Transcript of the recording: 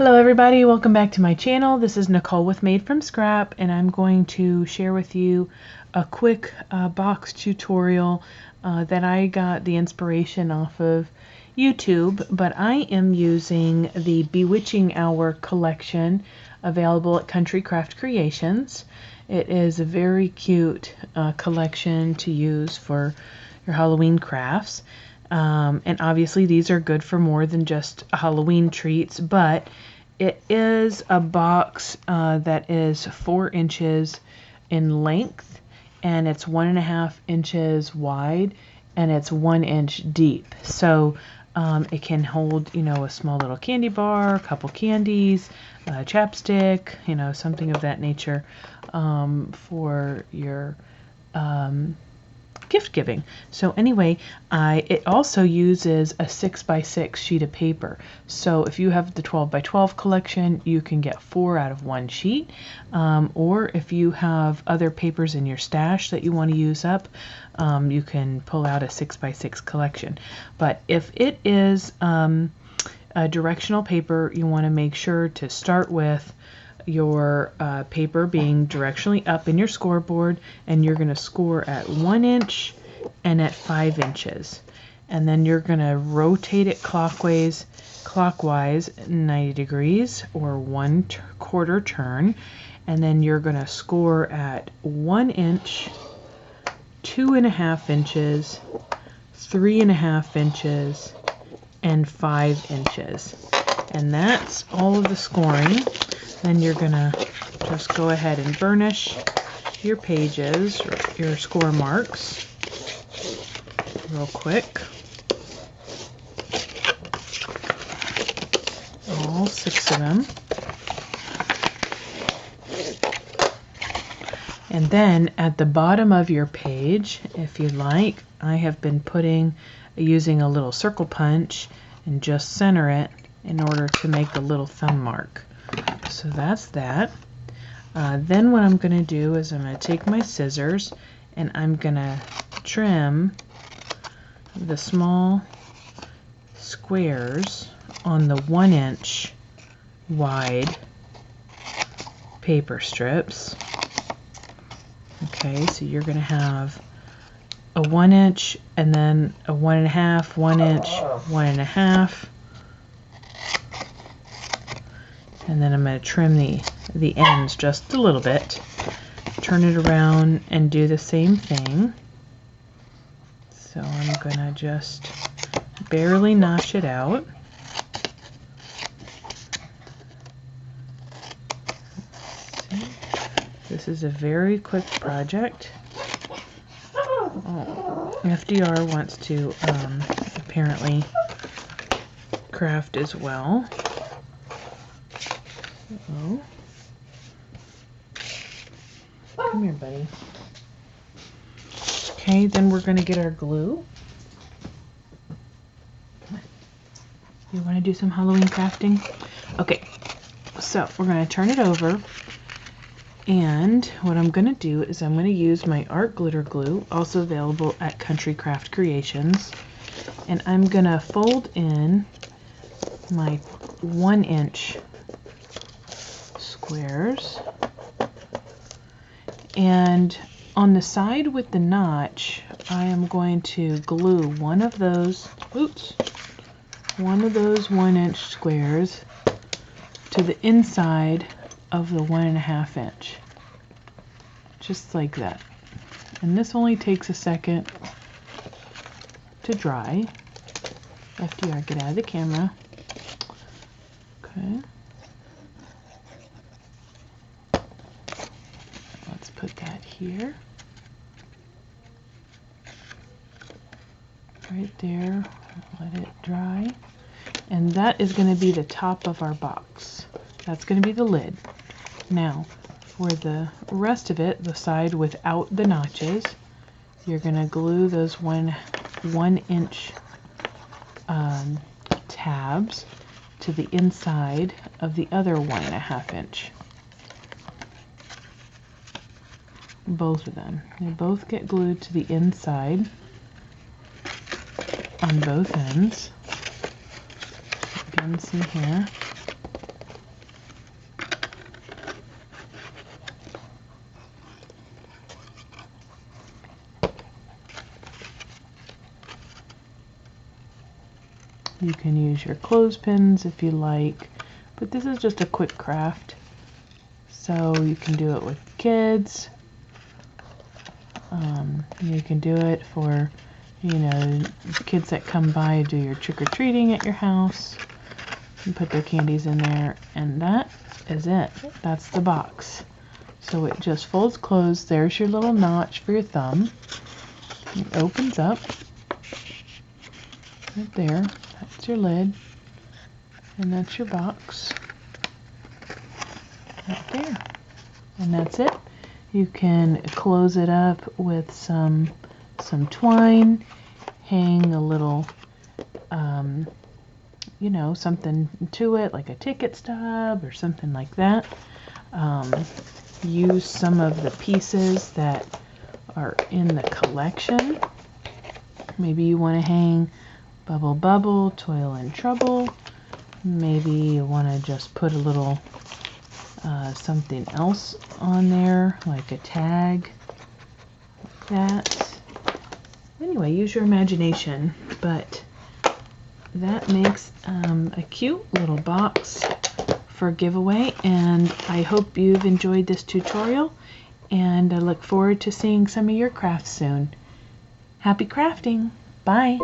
Hello everybody, welcome back to my channel. This is Nicole with Made from Scrap, and I'm going to share with you a quick box tutorial that I got the inspiration off of YouTube, but I am using the Bewitching Hour collection available at Country Craft Creations. It is a very cute collection to use for your Halloween crafts. And obviously these are good for more than just Halloween treats, but it is a box that is 4 inches in length, and it's 1.5 inches wide, and it's 1 inch deep. So it can hold, a small little candy bar, a couple candies, a chapstick, something of that nature for your gift giving. So anyway, it also uses a 6x6 sheet of paper. So if you have the 12x12 collection, you can get 4 out of 1 sheet. Or if you have other papers in your stash that you want to use up, you can pull out a 6x6 collection. But if it is a directional paper, you want to make sure to start with your paper being directionally up in your scoreboard, and you're going to score at 1 inch and at 5 inches, and then you're going to rotate it clockwise 90 degrees or 1/4 turn, and then you're going to score at 1 inch, 2.5 inches, 3.5 inches, and 5 inches. And that's all of the scoring. Then you're gonna just go ahead and burnish your pages, your score marks, real quick. All 6 of them. And then at the bottom of your page, if you like, I have been using a little circle punch and just center it in order to make a little thumb mark. So that's that. Then what I'm going to do is I'm going to take my scissors and I'm going to trim the small squares on the 1 inch wide paper strips. Okay, so you're going to have a 1 inch and then a 1.5, 1 inch, 1.5. And then I'm going to trim the ends just a little bit, turn it around and do the same thing. So I'm going to just barely notch it out. This is a very quick project. Oh, FDR wants to apparently craft as well. Oh. Come here, buddy. Okay, then we're going to get our glue. You want to do some Halloween crafting? Okay, so we're going to turn it over. And what I'm going to do is I'm going to use my art glitter glue, also available at Country Craft Creations. And I'm going to fold in my 1 inch squares, and on the side with the notch I am going to glue one of those 1 inch squares to the inside of the 1.5 inch, just like that. And this only takes a second to dry. FDR, get out of the camera. Okay. Put that here, right there, let it dry, and that is going to be the top of our box. That's going to be the lid. Now for the rest of it, the side without the notches, you're going to glue those 1 inch tabs to the inside of the other 1.5 inch. Both of them. They both get glued to the inside on both ends. You can see here. You can use your clothespins if you like, but this is just a quick craft. So you can do it with kids. You can do it for, you know, kids that come by and do your trick-or-treating at your house. You put their candies in there, and that is it. That's the box. So it just folds closed. There's your little notch for your thumb. It opens up right there. That's your lid, and that's your box right there, and that's it. You can close it up with some twine, hang a little you know, something to it, like a ticket stub or something like that. Use some of the pieces that are in the collection. Maybe you want to hang Bubble Bubble, Toil and Trouble. Maybe you want to just put a little something else on there, like a tag, like that. Anyway, use your imagination, but that makes a cute little box for giveaway, and I hope you've enjoyed this tutorial, and I look forward to seeing some of your crafts soon. Happy crafting! Bye!